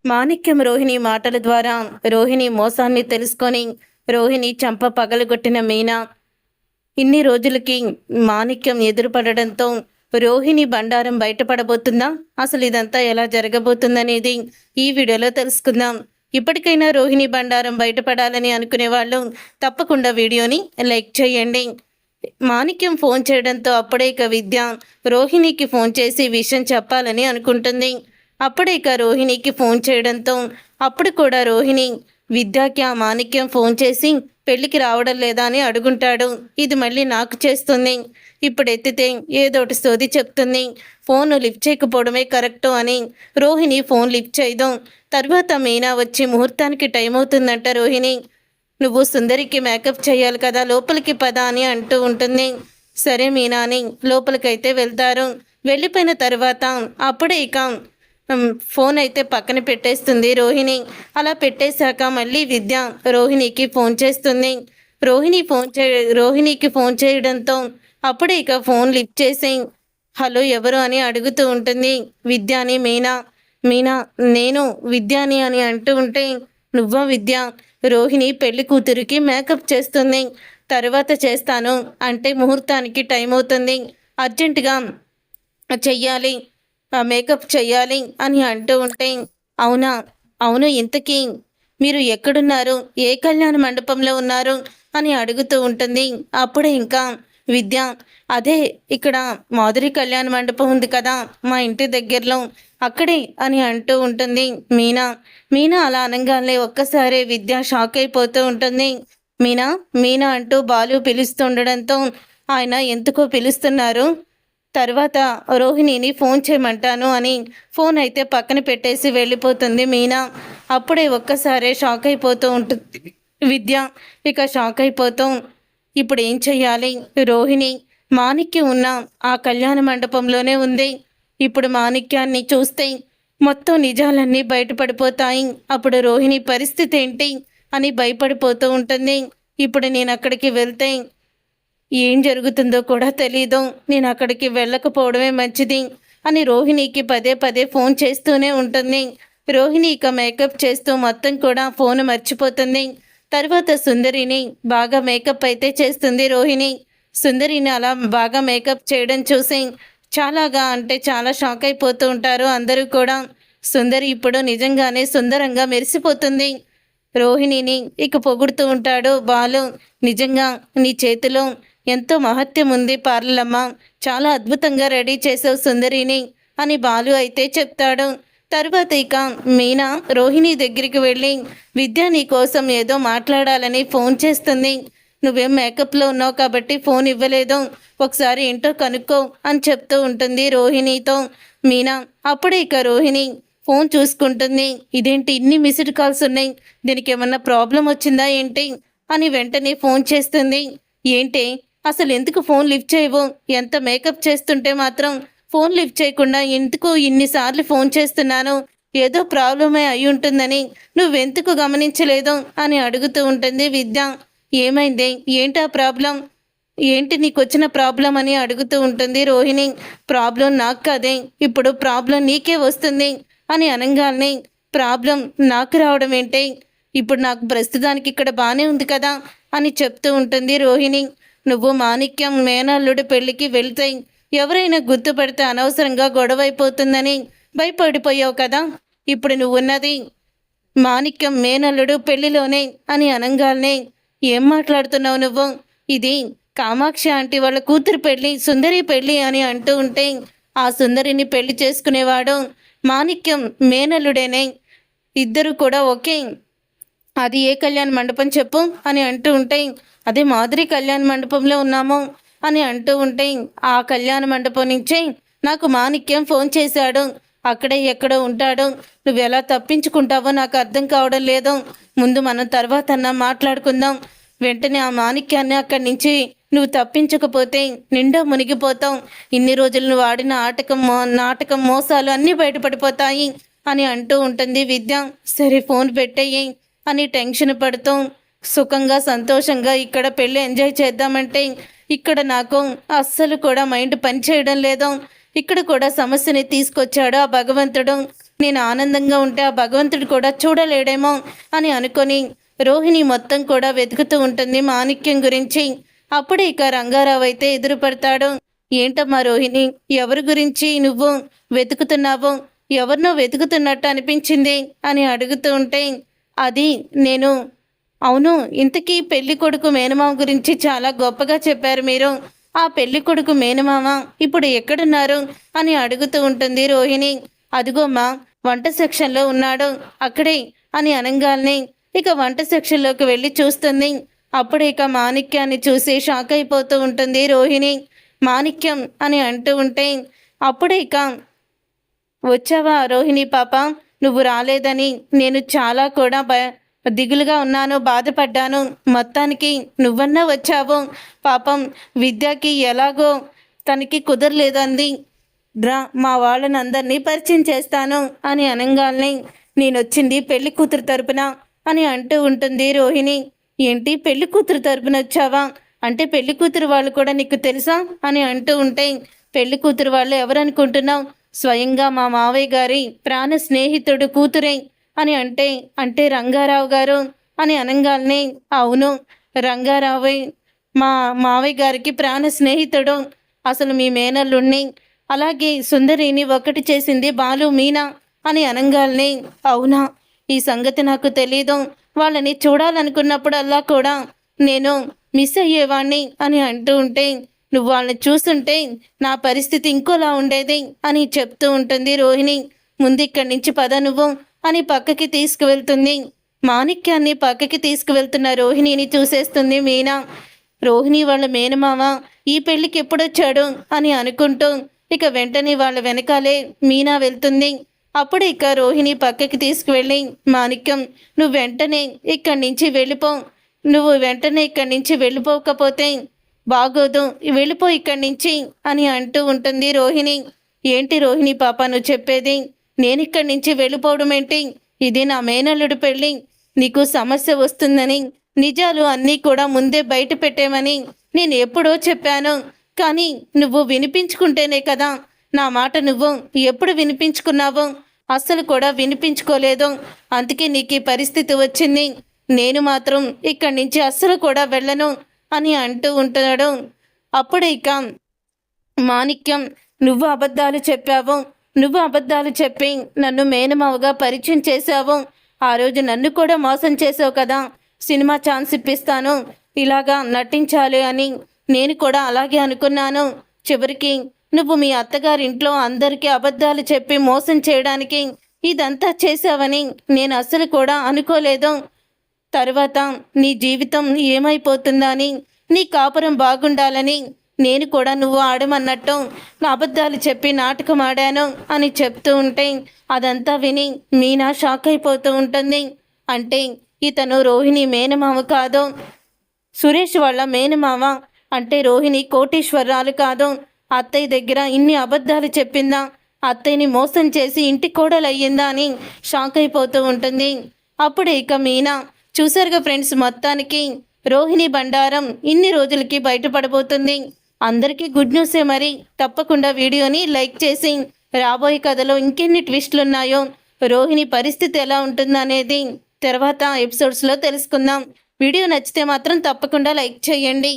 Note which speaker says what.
Speaker 1: మాణిక్యం రోహిణి మాటల ద్వారా రోహిణి మోసాన్ని తెలుసుకొని రోహిణి చంప పగలగొట్టిన మీనా ఇన్ని రోజులకి మాణిక్యం ఎదురుపడడంతో రోహిణి బండారం బయటపడబోతుందా? అసలు ఇదంతా ఎలా జరగబోతుందనేది ఈ వీడియోలో తెలుసుకుందాం. ఇప్పటికైనా రోహిణి బండారం బయటపడాలని అనుకునే వాళ్ళు తప్పకుండా వీడియోని లైక్ చేయండి. మాణిక్యం ఫోన్ చేయడంతో అప్పుడే ఇక విద్య రోహిణికి ఫోన్ చేసి విషయం చెప్పాలని అనుకుంటుంది. అప్పుడే ఇక రోహిణికి ఫోన్ చేయడంతో అప్పుడు కూడా రోహిణి విద్యకి ఆ మాణిక్యం ఫోన్ చేసి పెళ్ళికి రావడం లేదా అని అడుగుంటాడు. ఇది మళ్ళీ నాకు చేస్తుంది, ఇప్పుడు ఎత్తితే ఏదోటి సోది చెప్తుంది, ఫోన్ లిఫ్ట్ చేయకపోవడమే కరెక్టు అని రోహిణి ఫోన్ లిఫ్ట్ చేయదు. తర్వాత మీనా వచ్చి ముహూర్తానికి టైం అవుతుందంట. రోహిణి, నువ్వు సుందరికి మేకప్ చేయాలి కదా, లోపలికి పద అని అంటూ ఉంటుంది. సరే మీనా అని లోపలికైతే వెళ్తారు. వెళ్ళిపోయిన తర్వాత అప్పుడే ఇక ఫోన్ అయితే పక్కన పెట్టేస్తుంది రోహిణి. అలా పెట్టేశాక మళ్ళీ విద్య రోహిణికి ఫోన్ చేస్తుంది. రోహిణికి ఫోన్ చేయడంతో అప్పుడే ఇక ఫోన్ లిఫ్ట్ చేసి హలో ఎవరు అని అడుగుతూ ఉంటుంది విద్యాని. మీనా నేను విద్యాని అని అంటూ ఉంటే నువ్వా విద్య? రోహిణి పెళ్లి కూతురికి మేకప్ చేస్తుంది, తర్వాత చేస్తాను అంటే ముహూర్తానికి టైం అవుతుంది, అర్జెంటుగా చెయ్యాలి, మేకప్ చెయ్యాలి అని అంటూ ఉంటే అవునా, అవును, ఇంతకీ మీరు ఎక్కడున్నారు, ఏ కళ్యాణ మండపంలో ఉన్నారు అని అడుగుతూ ఉంటుంది. అప్పుడే ఇంకా విద్య అదే ఇక్కడ మాధురి కళ్యాణ మండపం ఉంది కదా మా ఇంటి దగ్గరలో, అక్కడే అని అంటూ ఉంటుంది. మీనా అలా అనగానే ఒక్కసారి విద్య షాక్ అయిపోతూ ఉంటుంది. మీనా అంటూ బాలు పిలుస్తుండడంతో ఆయన ఎందుకో పిలుస్తున్నారు, తర్వాత రోహిణిని ఫోన్ చేయమంటాను అని ఫోన్ అయితే పక్కన పెట్టేసి వెళ్ళిపోతుంది మీనా. అప్పుడే ఒక్కసారే షాక్ అయిపోతూ ఉంటుంది విద్య. ఇక షాక్ అయిపోతూ ఇప్పుడు ఏం చెయ్యాలి? రోహిణి మాణిక్యం ఉన్న ఆ కళ్యాణ మండపంలోనే ఉంది. ఇప్పుడు మాణిక్యాన్ని చూస్తే మొత్తం నిజాలన్నీ బయటపడిపోతాయి, అప్పుడు రోహిణి పరిస్థితి ఏంటి అని భయపడిపోతూ ఉంటుంది. ఇప్పుడు నేను అక్కడికి వెళ్తే ఏం జరుగుతుందో కూడా తెలీదు, నేను అక్కడికి వెళ్ళకపోవడమే మంచిది అని రోహిణికి పదే పదే ఫోన్ చేస్తూనే ఉంటుంది. రోహిణి ఇక మేకప్ చేస్తూ మొత్తం కూడా ఫోన్ మర్చిపోతుంది. తర్వాత సుందరిని బాగా మేకప్ అయితే చేస్తుంది రోహిణి. సుందరిని అలా బాగా మేకప్ చేయడం చూసి చాలా షాక్ అయిపోతూ ఉంటారు అందరూ కూడా. సుందరి ఇప్పుడు నిజంగానే సుందరంగా మెరిసిపోతుంది. రోహిణిని ఇక పొగుడుతూ ఉంటాడు బాలు. నిజంగా నీ చేతిలో ఎంతో మహత్యం ఉంది పార్లమ్మ, చాలా అద్భుతంగా రెడీ చేసావు సుందరిని అని బాలు అయితే చెప్తాడు. తర్వాత ఇక మీనా రోహిణి దగ్గరికి వెళ్ళి విద్య నీ కోసం ఏదో మాట్లాడాలని ఫోన్ చేస్తుంది. నువ్వేం మేకప్లో ఉన్నావు కాబట్టి ఫోన్ ఇవ్వలేదు, ఒకసారి ఏంటో కనుక్కో అని చెప్తూ ఉంటుంది రోహిణితో మీనా. అప్పుడే ఇక రోహిణి ఫోన్ చూసుకుంటుంది. ఇదేంటి ఇన్ని మిస్డ్ కాల్స్ ఉన్నాయి, దీనికి ఏమన్నా ప్రాబ్లం వచ్చిందా ఏంటి అని వెంటనే ఫోన్ చేస్తుంది. ఏంటి అసలు ఎందుకు ఫోన్ లిఫ్ట్ చేయవు? ఎంత మేకప్ చేస్తుంటే మాత్రం ఫోన్ లిఫ్ట్ చేయకుండా ఎందుకు ఇన్నిసార్లు ఫోన్ చేస్తున్నాను, ఏదో ప్రాబ్లమే అయి ఉంటుందని నువ్వెందుకు గమనించలేదు అని అడుగుతూ ఉంటుంది విద్య. ఏమైంది, ఏంటా ప్రాబ్లం, ఏంటి నీకు వచ్చిన ప్రాబ్లం అని అడుగుతూ ఉంటుంది రోహిణి. ప్రాబ్లం నాకు కాదే, ఇప్పుడు ప్రాబ్లం నీకే వస్తుంది అని అనగానే ప్రాబ్లం నాకు రావడం ఏంటి, ఇప్పుడు నాకు ప్రస్తుతానికి ఇక్కడ బాగానే ఉంది కదా అని చెప్తూ ఉంటుంది రోహిణి. నువ్వు మాణిక్యం మేనల్లుడి పెళ్ళికి వెళ్తే ఎవరైనా గుర్తుపడితే అనవసరంగా గొడవైపోతుందని భయపడిపోయావు కదా, ఇప్పుడు నువ్వు ఉన్నది మాణిక్యం మేనల్లుడు పెళ్లిలోనే అని అనగానే ఏం మాట్లాడుతున్నావు నువ్వు, ఇది కామాక్షి ఆంటీ వాళ్ళ కూతురు పెళ్ళి, సుందరి పెళ్ళి అని అంటూ ఉంటే ఆ సుందరిని పెళ్లి చేసుకునేవాడు మాణిక్యం మేనల్లుడేనే, ఇద్దరు కూడా ఓకే, అది ఏ కళ్యాణ మండపం చెప్పు అని అంటూ ఉంటే అదే మాధురి కళ్యాణ మండపంలో ఉన్నాము అని అంటూ ఉంటే ఆ కళ్యాణ మండపం నుంచే నాకు మాణిక్యం ఫోన్ చేశాడు, అక్కడే ఎక్కడో ఉంటాడు, నువ్వు ఎలా తప్పించుకుంటావో నాకు అర్థం కావడం లేదు, ముందు మనం తర్వాత అన్నా మాట్లాడుకుందాం, వెంటనే ఆ మాణిక్యాన్ని అక్కడి నుంచి నువ్వు తప్పించకపోతే నిండా మునిగిపోతావు, ఇన్ని రోజులు నువ్వు ఆడిన నాటకం మోసాలు అన్నీ బయటపడిపోతాయి అని అంటూ ఉంటుంది విద్య. సరే ఫోన్ పెట్టేయి అని టెన్షన్ పడుతూ సుఖంగా సంతోషంగా ఇక్కడ పెళ్ళి ఎంజాయ్ చేద్దామంటే ఇక్కడ నాకు అస్సలు కూడా మైండ్ పని చేయడం లేదు, ఇక్కడ కూడా సమస్యని తీసుకొచ్చాడు ఆ భగవంతుడు, నేను ఆనందంగా ఉంటే ఆ భగవంతుడు కూడా చూడలేడేమో అని అనుకొని రోహిణి మొత్తం కూడా వెతుకుతూ ఉంటుంది మాణిక్యం గురించి. అప్పుడే ఇక రంగారావు అయితే ఎదురుపడతాడు. ఏంటమ్మా రోహిణి, ఎవరి గురించి నువ్వు వెతుకుతున్నావు? ఎవరినో వెతుకుతున్నట్టు అనిపించింది అని అడుగుతూ ఉంటే, అది నేను అవును, ఇంతకీ పెళ్లి కొడుకు మేనమామ గురించి చాలా గొప్పగా చెప్పారు మీరు. ఆ పెళ్లి కొడుకు మేనమామ ఇప్పుడు ఎక్కడున్నారు అని అడుగుతూ ఉంటుంది రోహిణి. అదిగోమ్మా వంట సెక్షన్లో ఉన్నాడు అక్కడే అని అనంగాల్ని ఇక వంట సెక్షన్లోకి వెళ్ళి చూస్తుంది. అప్పుడు ఇక మాణిక్యాన్ని చూసి షాక్ అయిపోతూ ఉంటుంది రోహిణి. మాణిక్యం అని అంటూ ఉంటే అప్పుడే ఇక వచ్చావా రోహిణి పాప, నువ్వు రాలేదని నేను చాలా కూడా దిగులుగా ఉన్నాను, బాధపడ్డాను. మొత్తానికి నువ్వన్నా వచ్చావు. పాపం విద్యకి ఎలాగో తనకి కుదరలేదంది. రా, మా వాళ్ళని అందరినీ పరిచయం చేస్తాను అని అనంగాల్ని నేనొచ్చింది పెళ్లి కూతురు తరపున అని అంటూ ఉంటుంది రోహిణి. ఏంటి పెళ్లి కూతురు తరపున వచ్చావా? అంటే పెళ్లి కూతురు వాళ్ళు కూడా నీకు తెలుసా అని అంటూ ఉంటే, పెళ్లి కూతురు వాళ్ళు ఎవరనుకుంటున్నావు? స్వయంగా మా మావయ్య గారి ప్రాణ స్నేహితుడు కూతురే అని అంటే, అంటే రంగారావు గారు అని అనంగాల్ని అవును, రంగారావే మా మావయ్య గారికి ప్రాణ స్నేహితుడు. అసలు మీ మేనల్లుణ్ణి అలాగే సుందరిని ఒకటి చేసింది బాలు మీనా అని అనంగాల్ని అవునా, ఈ సంగతి నాకు తెలీదు. వాళ్ళని చూడాలనుకున్నప్పుడల్లా కూడా నేను మిస్ అయ్యేవాణ్ణి అని అంటూ ఉంటే, నువ్వు వాళ్ళని చూస్తుంటే నా పరిస్థితి ఇంకోలా ఉండేది అని చెప్తూ ఉంటుంది రోహిణి. ముందు ఇక్కడి నుంచి పద నువ్వు అని పక్కకి తీసుకువెళ్తుంది. మాణిక్యాన్ని పక్కకి తీసుకువెళ్తున్న రోహిణిని చూసేస్తుంది మీనా. రోహిణి వాళ్ళ మేనమామ ఈ పెళ్ళికి ఎప్పుడొచ్చాడు అని అనుకుంటూ ఇక వెంటనే వాళ్ళ వెనకాలే మీనా వెళ్తుంది. అప్పుడు ఇక రోహిణి పక్కకి తీసుకువెళ్ళి, మాణిక్యం నువ్వు వెంటనే ఇక్కడి నుంచి వెళ్ళిపో, నువ్వు వెంటనే ఇక్కడి నుంచి వెళ్ళిపోకపోతే బాగోదు, వెళ్ళిపో ఇక్కడి నుంచి అని అంటూ ఉంటుంది రోహిణి. ఏంటి రోహిణి పాప నువ్వు చెప్పేది? నేను ఇక్కడి నుంచి వెళ్ళిపోవడం ఏంటి? ఇది నా మేనల్లుడు పెళ్ళి, నీకు సమస్య వస్తుందని నిజాలు అన్నీ కూడా ముందే బయట పెట్టేమని నేను ఎప్పుడో చెప్పాను. కానీ నువ్వు వినిపించుకుంటేనే కదా, నా మాట నువ్వు ఎప్పుడు వినిపించుకున్నావు? అస్సలు కూడా వినిపించుకోలేదు. అందుకే నీకు ఈ పరిస్థితి వచ్చింది. నేను మాత్రం ఇక్కడి నుంచి అస్సలు కూడా వెళ్ళను అని అంటూ ఉంటున్నాడు. అప్పుడు ఇక మాణిక్యం, నువ్వు అబద్ధాలు చెప్పావు, నువ్వు అబద్ధాలు చెప్పి నన్ను మేనమావగా పరిచయం చేశావు. ఆ రోజు నన్ను కూడా మోసం చేసావు కదా, సినిమా ఛాన్స్ ఇప్పిస్తాను ఇలాగా నటించాలి అని నేను కూడా అలాగే అనుకున్నాను. చివరికి నువ్వు మీ అత్తగారింట్లో అందరికీ అబద్ధాలు చెప్పి మోసం చేయడానికి ఇదంతా చేశావని నేను అస్సలు కూడా అనుకోలేదు. తర్వాత నీ జీవితం ఏమైపోతుందని, నీ కాపురం బాగుండాలని నేను కూడా నువ్వు ఆడమన్నట్టు నా అబద్ధాలు చెప్పి నాటకం ఆడాను అని చెప్తూ ఉంటే అదంతా విని మీనా షాక్ అయిపోతూ ఉంటుంది. అంటే ఇతను రోహిణి మేనమామ కాదు, సురేష్ వాళ్ళ మేనమామ. అంటే రోహిణి కోటీశ్వరరాలు కాదు, అత్తయ్య దగ్గర ఇన్ని అబద్ధాలు చెప్పిందా, అత్తయ్యని మోసం చేసి ఇంటి కోడలయ్యిందా అని షాక్ అయిపోతూ ఉంటుంది. అప్పుడు ఇక మీనా చూసారుగా ఫ్రెండ్స్, మొత్తానికి రోహిణి బండారం ఇన్ని రోజులకి బయటపడబోతుంది. అందరికీ గుడ్ న్యూసే. మరి తప్పకుండా వీడియోని లైక్ చేసి రాబోయే కథలో ఇంకెన్ని ట్విస్టులు ఉన్నాయో, రోహిణి పరిస్థితి ఎలా ఉంటుందనేది తర్వాత ఎపిసోడ్స్లో తెలుసుకుందాం. వీడియో నచ్చితే మాత్రం తప్పకుండా లైక్ చేయండి.